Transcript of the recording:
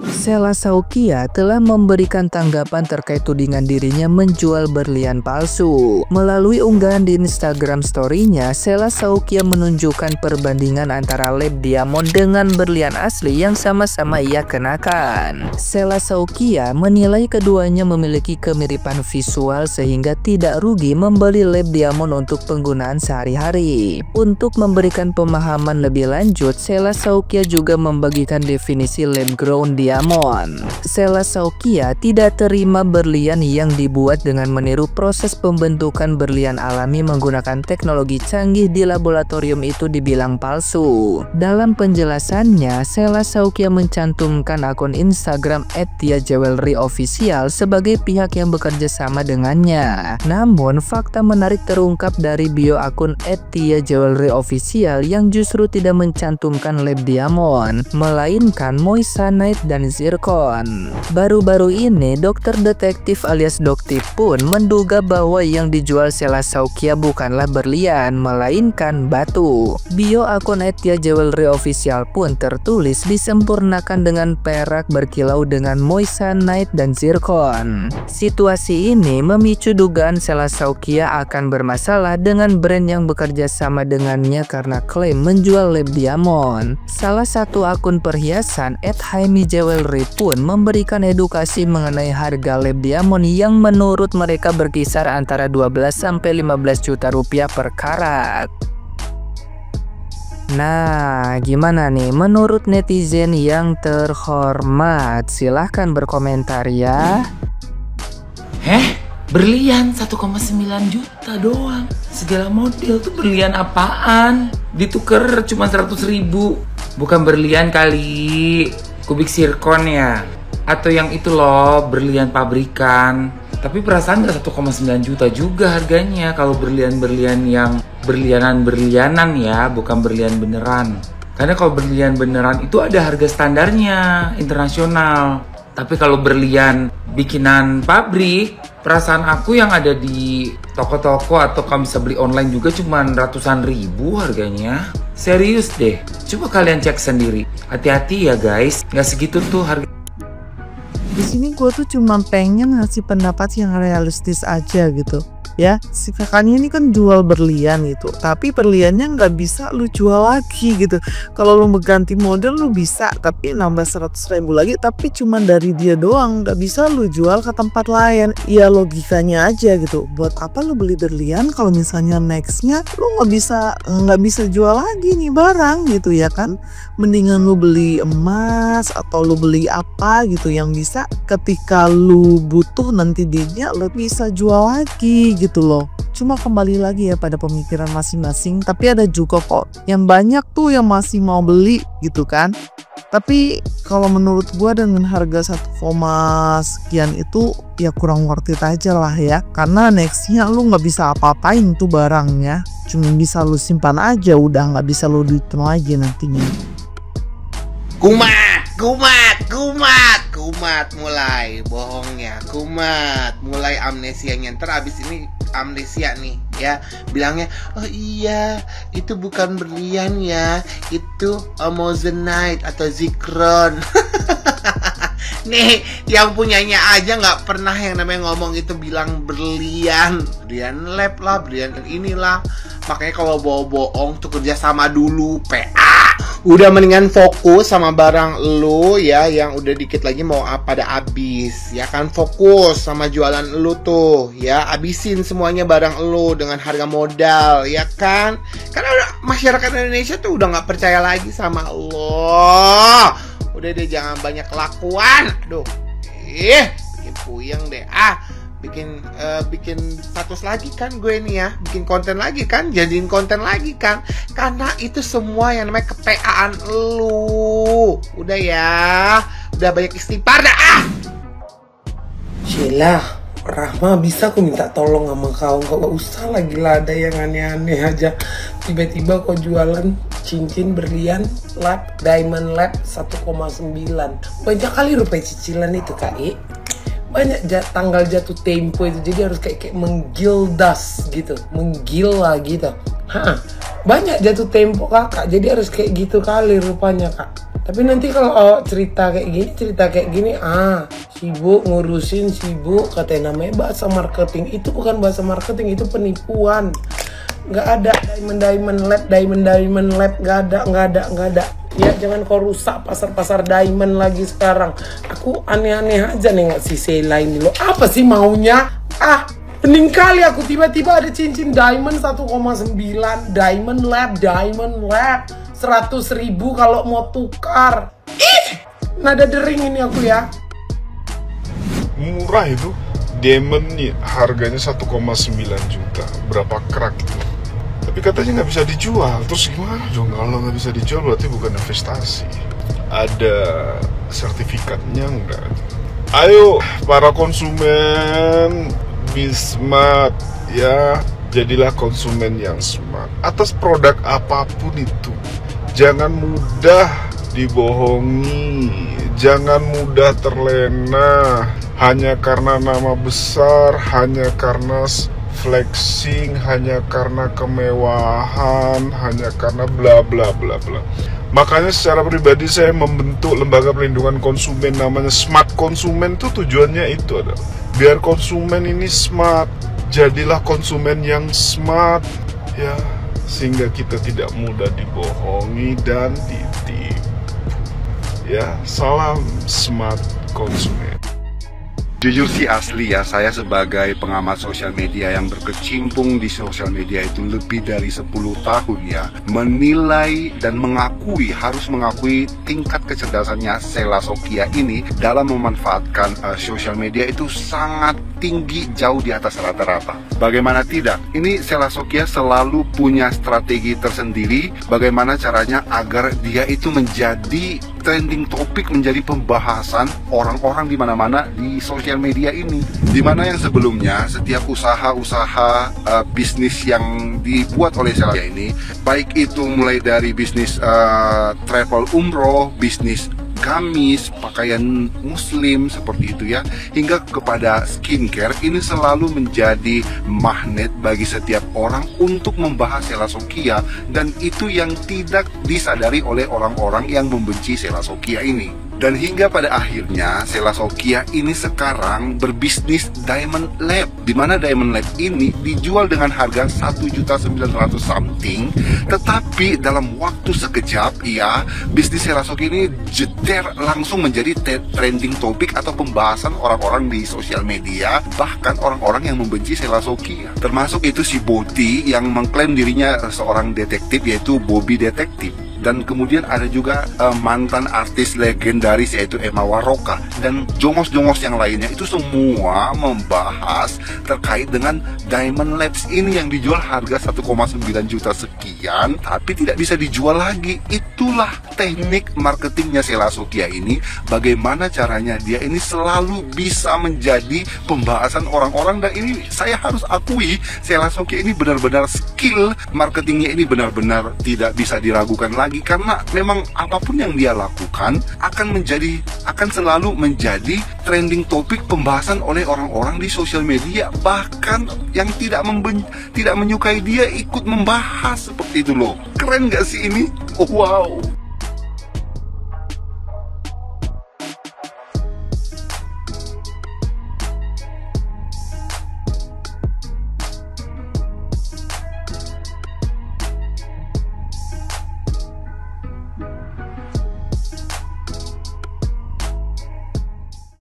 Sela Saukia telah memberikan tanggapan terkait tudingan dirinya menjual berlian palsu. Melalui unggahan di Instagram story-nya, Sela Saukia menunjukkan perbandingan antara lab diamond dengan berlian asli yang sama-sama ia kenakan. Sela Saukia menilai keduanya memiliki kemiripan visual sehingga tidak rugi membeli lab diamond untuk penggunaan sehari-hari. Untuk memberikan pemahaman lebih lanjut, Sela Saukia juga membagikan definisi lab grown diamond. Sela Saukia tidak terima berlian yang dibuat dengan meniru proses pembentukan berlian alami menggunakan teknologi canggih di laboratorium itu dibilang palsu. Dalam penjelasannya, Sela Saukia mencantumkan akun Instagram @tiajewelryofficial sebagai pihak yang bekerja sama dengannya. Namun, fakta menarik terungkap dari bio akun @tiajewelryofficial yang justru tidak mencantumkan lab diamond, melainkan moissanite dan zircon. Baru-baru ini, dokter detektif alias Doktif pun menduga bahwa yang dijual Sela Saukia bukanlah berlian, melainkan batu. Bio akun @tiajewelryofficial pun tertulis disempurnakan dengan perak berkilau dengan moissanite dan zircon. Situasi ini memicu dugaan Sela Saukia akan bermasalah dengan brand yang bekerja sama dengannya karena klaim menjual lab diamond. Salah satu akun perhiasan @haimijewelry pun memberikan edukasi mengenai harga lab diamond yang menurut mereka berkisar antara 12 sampai 15 juta rupiah per karat. Nah, gimana nih menurut netizen yang terhormat? Silahkan berkomentar ya. Berlian 1,9 juta doang. Segala model tuh berlian apaan? Dituker cuma 100.000. Bukan berlian kali. Kubik zircon ya. Atau yang itu loh, berlian pabrikan. Tapi perasaan gak 1,9 juta juga harganya. Kalau berlian-berlian yang berlianan-berlianan ya, bukan berlian beneran. Karena kalau berlian beneran itu ada harga standarnya, internasional. Tapi kalau berlian bikinan pabrik, perasaan aku yang ada di toko-toko atau kamu bisa beli online juga cuma ratusan ribu harganya. Serius deh, coba kalian cek sendiri. Hati-hati ya guys, nggak segitu tuh harga. Di sini gue tuh cuma pengen ngasih pendapat yang realistis aja gitu. Ya, si kakaknya ini kan jual berlian gitu, tapi berliannya nggak bisa lu jual lagi gitu. Kalau lu mau ganti model lu bisa, tapi nambah 100.000 lagi, tapi cuma dari dia doang, nggak bisa lu jual ke tempat lain. Ya logikanya aja gitu. Buat apa lu beli berlian kalau misalnya nextnya lu nggak bisa jual lagi nih barang gitu ya kan? Mendingan lu beli emas atau lu beli apa gitu yang bisa ketika lu butuh nanti dia lu bisa jual lagi gitu loh. Cuma kembali lagi ya pada pemikiran masing-masing, tapi ada juga kok yang banyak tuh yang masih mau beli gitu kan. Tapi kalau menurut gua dengan harga 1, sekian itu ya kurang worth it aja lah ya, karena nextnya lu nggak bisa apa-apain tuh barangnya, cuma bisa lu simpan aja, udah nggak bisa lu duitin lagi nantinya. Kumat mulai bohongnya, mulai amnesianya. Ntar abis ini amnesia nih ya, bilangnya oh iya itu bukan berlian ya, itu moissanite atau zircon. Nih yang punyanya aja nggak pernah yang namanya ngomong itu bilang berlian lab lah, berlian inilah. Makanya kalau bohong tuh kerja sama dulu, PA. Udah mendingan fokus sama barang lu ya, yang udah dikit lagi mau pada habis ya kan. Fokus sama jualan lu tuh ya, habisin semuanya barang lu dengan harga modal ya kan. Karena udah, masyarakat Indonesia tuh udah nggak percaya lagi sama Allah. Udah deh, jangan banyak kelakuan. Aduh, bikin puyeng deh. Bikin status lagi kan gue nih ya, bikin konten lagi kan, jadiin konten lagi kan, karena itu semua yang namanya kepeaan lu. Udah ya, udah banyak istighfar dah. Sheila, Rahma, bisa aku minta tolong sama kau? Gak usah lagi lah ada yang aneh-aneh aja. Tiba-tiba kau jualan cincin berlian lab, diamond lab 1,9. Banyak kali rupiah cicilan itu Kak banyak tanggal jatuh tempo itu, jadi harus kayak menggildas gitu, menggila gitu. Banyak jatuh tempo kakak, jadi harus kayak gitu kali rupanya kak. Tapi nanti kalau cerita kayak gini, sibuk ngurusin, sibuk katanya namanya bahasa marketing. Itu bukan bahasa marketing, itu penipuan. Nggak ada diamond lab, nggak ada. Ya jangan kau rusak pasar diamond lagi sekarang. Aku aneh-aneh aja nih nggak si Sheila ini loh. Apa sih maunya? Pening kali aku tiba-tiba ada cincin diamond 1,9, diamond lab 100.000 kalau mau tukar. Nada dering ini aku ya. Murah itu, diamond nih harganya 1,9 juta. Berapa kerak itu? Tapi katanya nggak bisa dijual. Terus gimana dong kalau nggak bisa dijual? Berarti bukan investasi. Ada sertifikatnya nggak? Ayo para konsumen, be smart ya. Jadilah konsumen yang smart atas produk apapun itu. Jangan mudah dibohongi, jangan mudah terlena hanya karena nama besar, hanya karena flexing, hanya karena kemewahan, hanya karena bla bla bla bla. Makanya secara pribadi saya membentuk lembaga perlindungan konsumen namanya Smart Konsumen. Itu tujuannya itu adalah biar konsumen ini smart. Jadilah konsumen yang smart ya, sehingga kita tidak mudah dibohongi dan ditipu. Ya, salam smart konsumen. Jujur sih asli ya, saya sebagai pengamat sosial media yang berkecimpung di sosial media itu lebih dari 10 tahun ya, menilai dan harus mengakui tingkat kecerdasannya Sheila Sokya ini dalam memanfaatkan sosial media itu sangat tinggi, jauh di atas rata-rata. Bagaimana tidak, ini Sheila Sokya selalu punya strategi tersendiri bagaimana caranya agar dia itu menjadi trending topik, menjadi pembahasan orang-orang di mana-mana di sosial media ini. Dimana yang sebelumnya setiap usaha-usaha bisnis yang dibuat oleh Sheila ini, baik itu mulai dari bisnis travel umroh, bisnis gamis, pakaian muslim seperti itu ya, hingga kepada skincare, ini selalu menjadi magnet bagi setiap orang untuk membahas Sheila Sokya, dan itu yang tidak disadari oleh orang-orang yang membenci Sheila Sokya ini. Dan hingga pada akhirnya Sheila Sokya ini sekarang berbisnis Diamond Lab, di mana Diamond Lab ini dijual dengan harga 1.900.000 something, tetapi dalam waktu sekejap ya, bisnis Sheila Sokya ini jeder langsung menjadi trending topik atau pembahasan orang-orang di sosial media, bahkan orang-orang yang membenci Sheila Sokya. Termasuk itu si Boti yang mengklaim dirinya seorang detektif, yaitu Bobby Detektif. Dan kemudian ada juga mantan artis legendaris yaitu Emma Waroka, dan jongos-jongos yang lainnya. Itu semua membahas terkait dengan Diamond Labs ini yang dijual harga 1,9 juta sekian, tapi tidak bisa dijual lagi. Itulah teknik marketingnya Sheila Sokya ini. Bagaimana caranya dia ini selalu bisa menjadi pembahasan orang-orang, dan ini saya harus akui Sheila Sokya ini benar-benar skill marketingnya ini benar-benar tidak bisa diragukan lagi, karena memang apapun yang dia lakukan akan selalu menjadi trending topik pembahasan oleh orang-orang di sosial media, bahkan yang tidak menyukai dia ikut membahas seperti itu loh. Keren gak sih ini? Oh, wow.